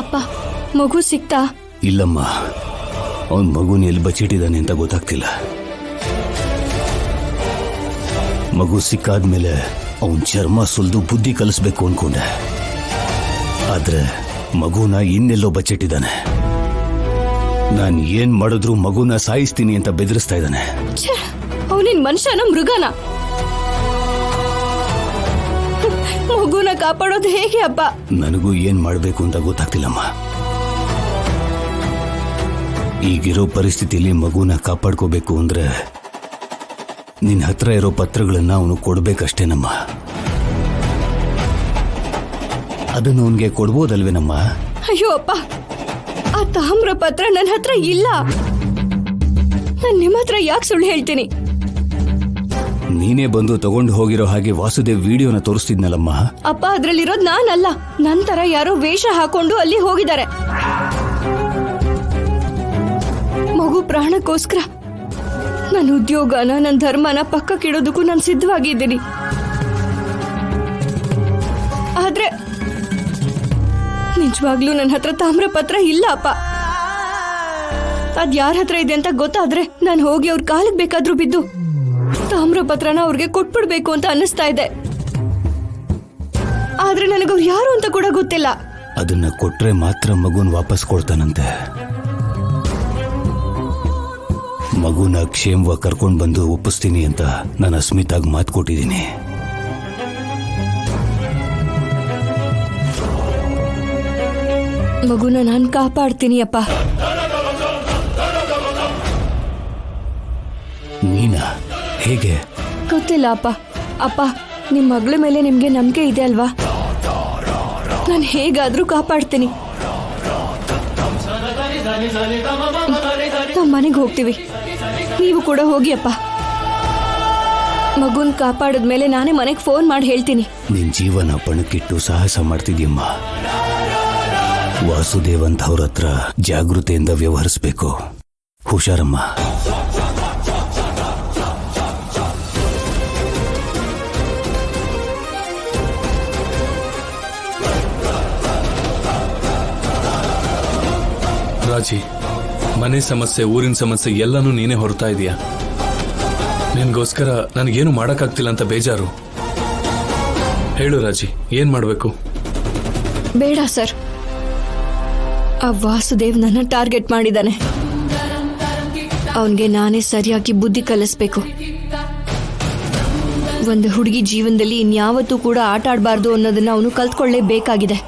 ಅಪ್ಪ ಮಗು ಸಿಕ್ತಾ? ಇಲ್ಲಮ್ಮ, ಅವನ್ ಮಗುನ ಎಲ್ಲಿ ಬಚ್ಚಿಟ್ಟಿದ್ದಾನೆ ಅಂತ ಗೊತ್ತಾಗ್ತಿಲ್ಲ. ಮಗು ಸಿಕ್ಕಾದ್ಮೇಲೆ ಅವನ್ ಚರ್ಮ ಸುಲ್ದು ಬುದ್ಧಿ ಕಲಿಸ್ಬೇಕು ಅನ್ಕೊಂಡೆ. ಆದ್ರೆ ಮಗುನ ಇನ್ನೆಲ್ಲೋ ಬಚ್ಚಿಟ್ಟಿದ್ದಾನೆ. ನಾನು ಏನ್ ಮಾಡಿದ್ರು ಮಗುನ ಸಾಯಿಸ್ತೀನಿ ಅಂತ ಬೆದರಿಸ್ತಾ ಇದ್ದಾನೆ. ಅವನಿನ್ ಮನುಷ್ಯನ ಮೃಗನ? ಮಗುನ ಕಾಪಾಡೋದು ಹೇಗೆ ಅಪ್ಪ? ನನಗೂ ಏನ್ ಮಾಡ್ಬೇಕು ಅಂತ ಗೊತ್ತಾಗ್ತಿಲ್ಲಮ್ಮ. ಈಗಿರೋ ಪರಿಸ್ಥಿತಿಯಲ್ಲಿ ಮಗುನ ಕಾಪಾಡ್ಕೋಬೇಕು ಅಂದ್ರೆ ನಿನ್ನ ಹತ್ರ ಇರೋ ಪತ್ರಗಳನ್ನ ಅವನು ಕೊಡ್ಬೇಕಷ್ಟೇನಮ್ಮ. ಅದನ್ನು ಅವನಿಗೆ ಕೊಡ್ಬೋದಲ್ವೇನಮ್ಮ? ಅಯ್ಯೋ ಅಪ್ಪ, ಆ ತಾಮ್ರ ಪತ್ರ ನನ್ನ ಹತ್ರ ಇಲ್ಲ. ನಾನು ನಿಮ್ಮ ಹತ್ರ ಯಾಕೆ ಸುಳ್ಳು ಹೇಳ್ತೀನಿ? ನೀನೇ ಬಂದು ತಗೊಂಡು ಹೋಗಿರೋ ಹಾಗೆ ವಾಸುದೇವ್ ವಿಡಿಯೋನ ತೋರಿಸ್ತಿದ್ನಲ್ಲಮ್ಮ. ಅಪ್ಪ, ಅದ್ರಲ್ಲಿರೋದು ನಾನಲ್ಲ. ನಂತರ ಯಾರೋ ವೇಷ ಹಾಕೊಂಡು ಅಲ್ಲಿ ಹೋಗಿದ್ದಾರೆ. ಮಗು ಪ್ರಾಣಕ್ಕೋಸ್ಕರ ನನ್ನ ಉದ್ಯೋಗನ, ನನ್ನ ಧರ್ಮನ ಪಕ್ಕಕ್ಕಿಡೋದಕ್ಕೂ ನಾನು ಸಿದ್ಧವಾಗಿದ್ದೀನಿ. ಆದ್ರೆ ನಿಜವಾಗ್ಲೂ ನನ್ನ ಹತ್ರ ತಾಮ್ರ ಪತ್ರ ಇಲ್ಲ ಅಪ್ಪ. ಅದ್ ಯಾರ ಹತ್ರ ಇದೆ ಅಂತ ಗೊತ್ತಾದ್ರೆ ನಾನು ಹೋಗಿ ಅವ್ರ ಕಾಲಿಗೆ ಬೇಕಾದ್ರೂ ಬಿದ್ದು ತಾಮ್ರ ಪತ್ರನ ಅವ್ರಿಗೆ ಕೊಟ್ಬಿಡ್ಬೇಕು ಅಂತ ಅನ್ನಿಸ್ತಾ ಇದೆ. ಆದ್ರೆ ನನಗವ್ರು ಯಾರು ಅಂತ ಕೂಡ ಗೊತ್ತಿಲ್ಲ. ಅದನ್ನ ಕೊಟ್ರೆ ಮಾತ್ರ ಮಗುನ್ ವಾಪಸ್ ಕೊಡ್ತಾನಂತೆ. ಮಗುನ ಕ್ಷೇಮವಾಗಿ ಕರ್ಕೊಂಡು ಬಂದು ಒಪ್ಪಿಸ್ತೀನಿ ಅಂತ ನಾನು ಅಸ್ಮಿತಾಗ್ ಮಾತು ಕೊಟ್ಟಿದ್ದೀನಿ. ಮಗುನ ನಾನು ಕಾಪಾಡ್ತೀನಿ ಅಪ್ಪ. ನೀನಾ? ಹೇಗೆ? ಗೊತ್ತಿಲ್ಲ ಅಪ್ಪ. ಅಪ್ಪ, ನಿಮ್ ಮಗಳ ಮೇಲೆ ನಿಮ್ಗೆ ನಂಬಿಕೆ ಇದೆ ಅಲ್ವಾ? ನಾನು ಹೇಗಾದ್ರೂ ಕಾಪಾಡ್ತೀನಿ. ನಾವು ಮನೆಗೆ ಹೋಗ್ತೀವಿ, ನೀವು ಕೂಡ ಹೋಗಿ ಅಪ್ಪ. ಮಗುನ್ ಕಾಪಾಡಿದ್ಮೇಲೆ ನಾನೇ ಮನೆಗೆ ಫೋನ್ ಮಾಡಿ ಹೇಳ್ತೀನಿ. ನಿನ್ ಜೀವನ ಪಣಕ್ಕಿಟ್ಟು ಸಾಹಸ ಮಾಡ್ತಿದ್ಯಮ್ಮ. ವಾಸುದೇವ್ ಅಂತವ್ರ ಹತ್ರ ಜಾಗೃತೆಯಿಂದ ವ್ಯವಹರಿಸಬೇಕು. ಹುಷಾರಮ್ಮ. ರಾಜಿ, ಮನೆ ಸಮಸ್ಯೆ, ಊರಿನ ಸಮಸ್ಯೆ ಎಲ್ಲನೂ ನೀನೇ ಹೊರತಾ ಇದೀಯ. ನಿನ್ಗೋಸ್ಕರ ನನಗೇನು ಮಾಡಕ್ಕಾಗ್ತಿಲ್ಲ ಅಂತ ಬೇಜಾರು. ಹೇಳು ರಾಜಿ, ಏನ್ ಮಾಡ್ಬೇಕು? ಬೇಡ ಸರ್, ಆ ವಾಸುದೇವ್ ನನ್ನ ಟಾರ್ಗೆಟ್ ಮಾಡಿದ್ದಾನೆ. ಅವನ್ಗೆ ನಾನೇ ಸರಿಯಾಗಿ ಬುದ್ಧಿ ಕಲಿಸ್ಬೇಕು. ಒಂದು ಹುಡುಗಿ ಜೀವನದಲ್ಲಿ ಇನ್ಯಾವತ್ತೂ ಕೂಡ ಆಟ ಆಡಬಾರ್ದು ಅನ್ನೋದನ್ನ ಅವನು ಕಲ್ತ್ಕೊಳ್ಳೇಬೇಕಾಗಿದೆ.